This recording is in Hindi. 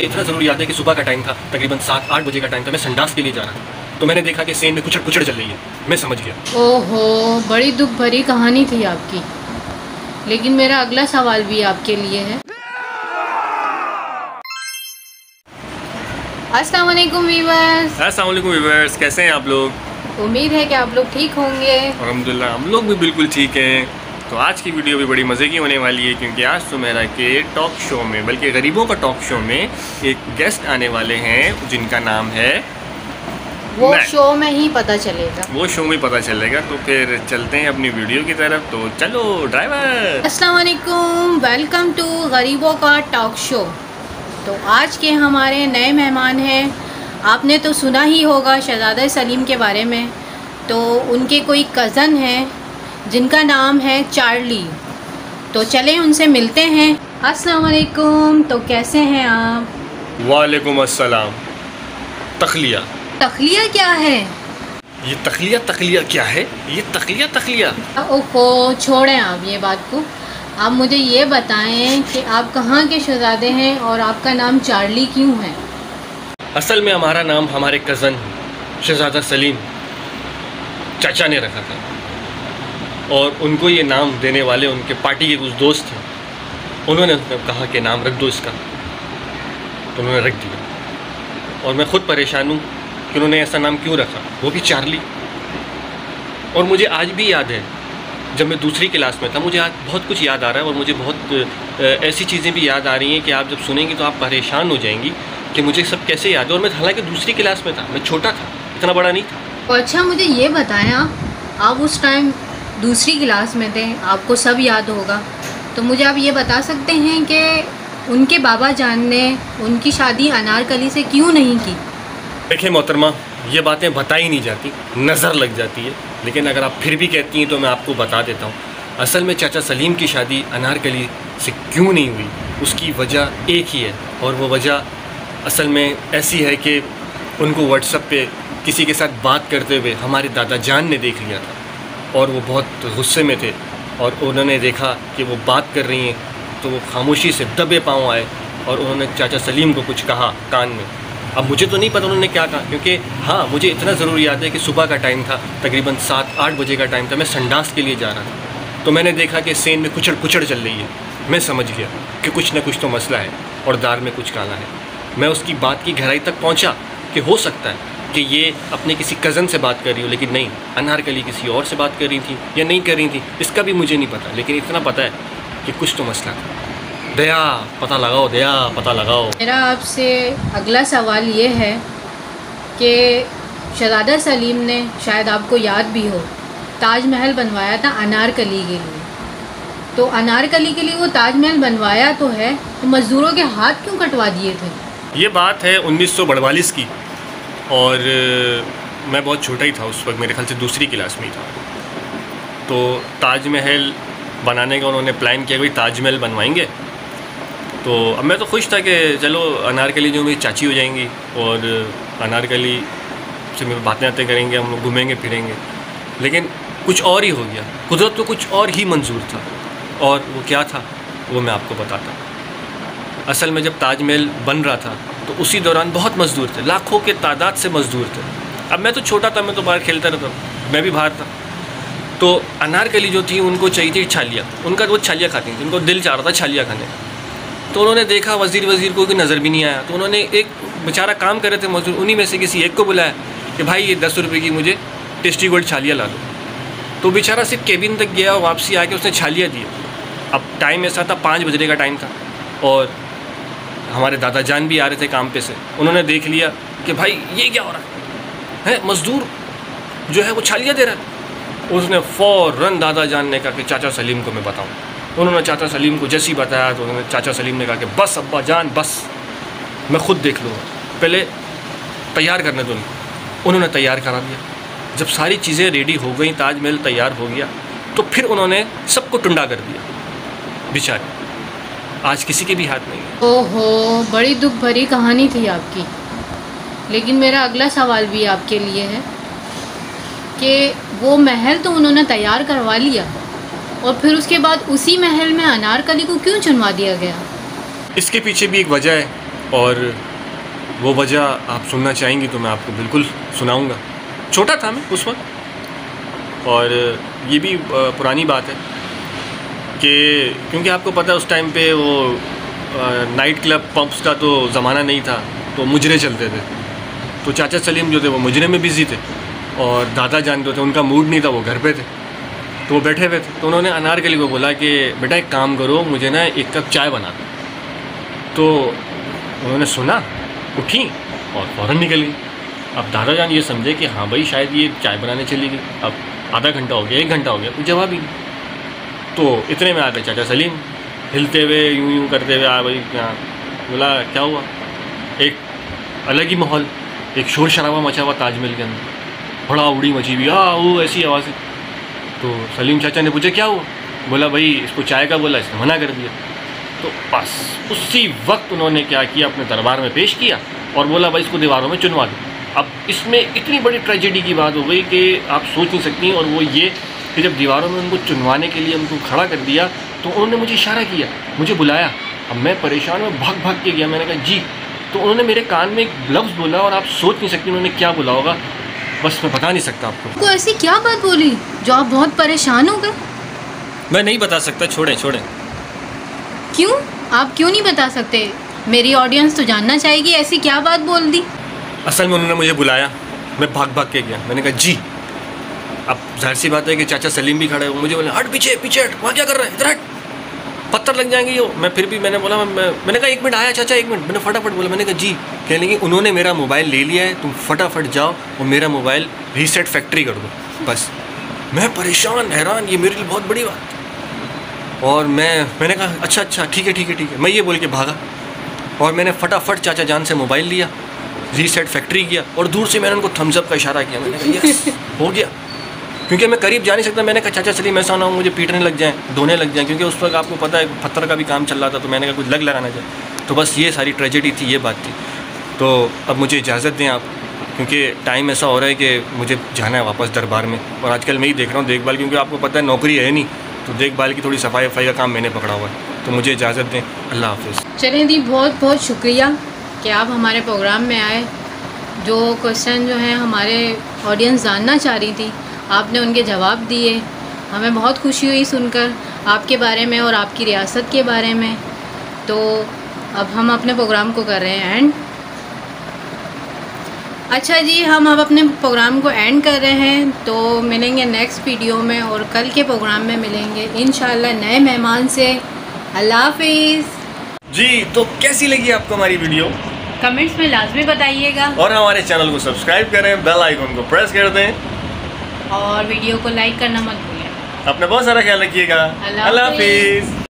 इतना ज़रूर याद है कि सुबह का टाइम था, तकरीबन 7-8 बजे का टाइम था। मैं संडास के लिए जा रहा था तो मैंने देखा कि सेन में कुचड़ कुचड़ चल रही है। मैं समझ गया। ओहो, बड़ी दुख भरी कहानी थी आपकी। लेकिन मेरा अगला सवाल भी आपके लिए है। अस्सलाम वालेकुम व्यूअर्स। अस्सलाम वालेकुम व्यूअर्स, कैसे हैं आप लोग? उम्मीद है कि आप लोग ठीक होंगे। अल्हम्दुलिल्लाह हम लोग भी बिल्कुल ठीक हैं। तो आज की वीडियो भी बड़ी मज़े की होने वाली है, क्योंकि आज सुमेरा के टॉक शो में, बल्कि गरीबों का टॉक शो में एक गेस्ट आने वाले हैं जिनका नाम है वो शो में ही पता चलेगा। वो शो में पता चलेगा। तो फिर चलते हैं अपनी वीडियो की तरफ। तो चलो ड्राइवर। अस्सलाम वालेकुम, वेलकम टू गरीबों का टॉक शो। तो आज के हमारे नए मेहमान हैं। आपने तो सुना ही होगा शहजादा सलीम के बारे में। तो उनके कोई कज़न हैं जिनका नाम है चार्ली। तो चलें उनसे मिलते हैं। अस्सलाम वालेकुम। तो कैसे हैं आप? वालेकुम अस्सलाम। तखलिया तखलिया क्या है? ये तखलिया क्या है? ये तखलिया। ओहो, छोड़ें आप ये बात को। आप मुझे ये बताएं कि आप कहाँ के शहजादे हैं और आपका नाम चार्ली क्यों है? असल में हमारा नाम हमारे कज़न शहजादा सलीम चाचा ने रखा था, और उनको ये नाम देने वाले उनके पार्टी के कुछ दोस्त थे। उन्होंने कहा कि नाम रख दो इसका, तो उन्होंने रख दिया। और मैं ख़ुद परेशान हूँ कि उन्होंने ऐसा नाम क्यों रखा, वो भी चार्ली। और मुझे आज भी याद है, जब मैं दूसरी क्लास में था, मुझे आज बहुत कुछ याद आ रहा है। और मुझे बहुत ऐसी चीज़ें भी याद आ रही हैं कि आप जब सुनेंगी तो आप परेशान हो जाएंगी कि मुझे सब कैसे याद है। और मैं हालांकि दूसरी क्लास में था, मैं छोटा था, इतना बड़ा नहीं था। अच्छा, मुझे ये बताएं, आप उस टाइम दूसरी क्लास में थे, आपको सब याद होगा। तो मुझे आप ये बता सकते हैं कि उनके बाबा जान ने उनकी शादी अनारकली से क्यों नहीं की? देखिए मोहतरमा, ये बातें बताई नहीं जाती, नज़र लग जाती है। लेकिन अगर आप फिर भी कहती हैं तो मैं आपको बता देता हूँ। असल में चाचा सलीम की शादी अनारकली से क्यों नहीं हुई, उसकी वजह एक ही है। और वो वजह असल में ऐसी है कि उनको व्हाट्सएप पे किसी के साथ बात करते हुए हमारे दादा जान ने देख लिया था, और वो बहुत गुस्से में थे। और उन्होंने देखा कि वो बात कर रही हैं, तो वो खामोशी से दबे पाँव आए और उन्होंने चाचा सलीम को कुछ कहा कान में। अब मुझे तो नहीं पता उन्होंने क्या कहा, क्योंकि हाँ, मुझे इतना ज़रूर याद है कि सुबह का टाइम था, तकरीबन 7-8 बजे का टाइम था। मैं संडास के लिए जा रहा था तो मैंने देखा कि सेन में कुचड़ कुचड़ चल रही है। मैं समझ गया कि कुछ न कुछ तो मसला है और दाल में कुछ काला है। मैं उसकी बात की गहराई तक पहुँचा कि हो सकता है कि ये अपने किसी कज़न से बात कर रही हो, लेकिन नहीं, अनारकली किसी और से बात कर रही थी या नहीं कर रही थी, इसका भी मुझे नहीं पता। लेकिन इतना पता है कि कुछ तो मसला था। दया पता लगाओ, दया पता लगाओ। मेरा आपसे अगला सवाल ये है कि शहजादा सलीम ने, शायद आपको याद भी हो, ताजमहल बनवाया था अनारकली के लिए। तो अनारकली के लिए वो ताजमहल बनवाया तो है, तो मज़दूरों के हाथ क्यों कटवा दिए थे? ये बात है 1942 की, और मैं बहुत छोटा ही था उस वक्त, मेरे ख्याल से दूसरी क्लास में ही था। तो ताजमहल बनाने का उन्होंने प्लान किया, कोई ताजमहल बनवाएंगे। तो अब मैं तो खुश था कि चलो अनारकली जो मेरी चाची हो जाएंगी, और अनारकली से मैं बातें करेंगे, हम लोग घूमेंगे फिरेंगे। लेकिन कुछ और ही हो गया, कुदरत को कुछ और ही मंजूर था। और वो क्या था वो मैं आपको बताता हूँ। असल में जब ताजमहल बन रहा था तो उसी दौरान बहुत मज़दूर थे, लाखों के तादाद से मज़दूर थे। अब मैं तो छोटा था, मैं तो बाहर खेलता रहता, मैं भी बाहर था। तो अनारकली जो थी उनको चाहिए थी छालिया, उनका वो छालिया खाती थी, उनको दिल चाह रहा था छालिया खाने। तो उन्होंने देखा वज़ीर को कोई नज़र भी नहीं आया, तो उन्होंने एक बेचारा काम कर रहे थे मजदूर, उन्हीं में से किसी एक को बुलाया कि भाई ये 10 रुपये की मुझे टेस्टी गोल्ड छालिया ला दो। तो बेचारा सिर्फ केबिन तक गया और वापसी आके उसने छालिया दिया। अब टाइम ऐसा था, 5 बजे का टाइम था, और हमारे दादा जान भी आ रहे थे काम पे से। उन्होंने देख लिया कि भाई ये क्या हो रहा है, मज़दूर जो है वो छालिया दे रहा है। उसने फ़ौरन दादा जान ने कहा कि चाचा सलीम को मैं बताऊँ। उन्होंने चाचा सलीम को जैसे ही बताया तो उन्होंने चाचा सलीम ने कहा कि बस अब्बा जान, बस मैं ख़ुद देख लूँगा, पहले तैयार करने दो उनको। उन्होंने तैयार करा दिया। जब सारी चीज़ें रेडी हो गई, ताजमहल तैयार हो गया, तो फिर उन्होंने सबको टुंडा कर दिया। बेचारे आज किसी के भी हाथ नहीं है। ओहो, बड़ी दुख भरी कहानी थी आपकी। लेकिन मेरा अगला सवाल भी आपके लिए है कि वो महल तो उन्होंने तैयार करवा लिया, और फिर उसके बाद उसी महल में अनारकली को क्यों चुनवा दिया गया? इसके पीछे भी एक वजह है और वो वजह आप सुनना चाहेंगी तो मैं आपको बिल्कुल सुनाऊंगा। छोटा था मैं उस वक्त, और ये भी पुरानी बात है कि क्योंकि आपको पता है उस टाइम पे वो नाइट क्लब पब्स का तो ज़माना नहीं था, तो मुजरे चलते थे। तो चाचा सलीम जो थे वो मुजरे में बिज़ी थे, और दादा जान जो थे उनका मूड नहीं था, वो घर पे थे, तो वो बैठे हुए थे। तो उन्होंने अनारकली को बोला कि बेटा एक काम करो, मुझे ना 1 कप चाय बना दो। तो उन्होंने सुना, उठी और फ़ौरन निकल गई। अब दादा जान ये समझे कि हाँ भाई शायद ये चाय बनाने चली गई। अब आधा घंटा हो गया, 1 घंटा हो गया, कोई जवाब ही नहीं। तो इतने में आ गए चाचा सलीम, हिलते हुए यूं करते हुए आ भाई क्या। बोला क्या हुआ? एक अलग ही माहौल, एक शोर शराबा मचा हुआ ताजमहल के अंदर, बड़ा उड़ी मची हुई, वो ऐसी आवाज़ें। तो सलीम चाचा ने पूछा क्या हुआ? बोला भाई इसको चाय का बोला, इसने मना कर दिया। तो बस उसी वक्त उन्होंने क्या किया, अपने दरबार में पेश किया और बोला भाई इसको दीवारों में चुनवा दो। अब इसमें इतनी बड़ी ट्रेजेडी की बात हो गई कि आप सोच नहीं सकती। और वो ये कि जब दीवारों में उनको चुनवाने के लिए उनको खड़ा कर दिया तो उन्होंने मुझे इशारा किया, मुझे बुलाया। अब मैं परेशान में भाग भाग के गया, मैंने कहा जी। तो उन्होंने मेरे कान में एक लफ्ज़ बोला और आप सोच नहीं सकती उन्होंने क्या बोला होगा, बस मैं बता नहीं सकता आपको। ऐसी क्या बात बोली जो आप बहुत परेशान हो गए? मैं नहीं बता सकता, छोड़ें छोड़ें। क्यों? आप क्यों नहीं बता सकते? मेरी ऑडियंस तो जानना चाहेगी ऐसी क्या बात बोल दी। असल में उन्होंने मुझे बुलाया, मैं भाग भाग के गया, मैंने कहा जी। अब जाहिर सी बात है कि चाचा सलीम भी खड़े, वो मुझे बोले हट पीछे पीछे हट, वहाँ क्या कर रहा है, इधर हट, पत्थर लग जाएंगे ये। मैं फिर भी मैंने बोला, मैंने कहा 1 मिनट आया चाचा, 1 मिनट। मैंने फटाफट बोला, मैंने कहा जी। कहने लगी उन्होंने मेरा मोबाइल ले लिया है, तुम फटाफट जाओ और मेरा मोबाइल रीसेट फैक्ट्री कर दो बस। मैं परेशान हैरान, ये मेरे लिए बहुत बड़ी बात। और मैंने कहा अच्छा अच्छा ठीक है ठीक है ठीक है। मैं ये बोल के भागा और मैंने फटाफट चाचा जान से मोबाइल लिया, रीसेट फैक्ट्री किया और दूर से मैंने उनको थम्स अप का इशारा किया। मैंने कहा यस हो गया, क्योंकि मैं करीब जा नहीं सकता। मैंने कहा चाचा सलीम ऐसा ना हो मुझे पीटने लग जाएं, धोने लग जाएं, क्योंकि उस वक्त आपको पता है पत्थर का भी काम चल रहा था। तो मैंने कहा कुछ लग लगाना जाए। तो बस ये सारी ट्रेजेडी थी, ये बात थी। तो अब मुझे इजाज़त दें आप, क्योंकि टाइम ऐसा हो रहा है कि मुझे जाना है वापस दरबार में। और आजकल मैं ही देख रहा हूँ देखभाल, क्योंकि आपको पता है नौकरी है नहीं, तो देखभाल की थोड़ी सफाई वफाई का काम मैंने पकड़ा हुआ है। तो मुझे इजाज़त दें, अल्लाह हाफ़िज़। चलें दी, बहुत बहुत शुक्रिया कि आप हमारे प्रोग्राम में आए। जो क्वेश्चन जो है हमारे ऑडियंस जानना चाह रही थी, आपने उनके जवाब दिए। हमें बहुत खुशी हुई सुनकर आपके बारे में और आपकी रियासत के बारे में। तो अब हम अपने प्रोग्राम को कर रहे हैं एंड। अच्छा जी, हम अब अपने प्रोग्राम को एंड कर रहे हैं। तो मिलेंगे नेक्स्ट वीडियो में और कल के प्रोग्राम में मिलेंगे इंशाल्लाह नए मेहमान से। अल्लाह हाफिज़ जी। तो कैसी लगी आपको हमारी वीडियो? कमेंट्स में लाजमी बताइएगा और हमारे चैनल को सब्सक्राइब करें, बेल आइकन को प्रेस कर दें और वीडियो को लाइक करना मत भूलें। अपना बहुत सारा ख्याल रखिएगा। अल्लाह हाफिज़।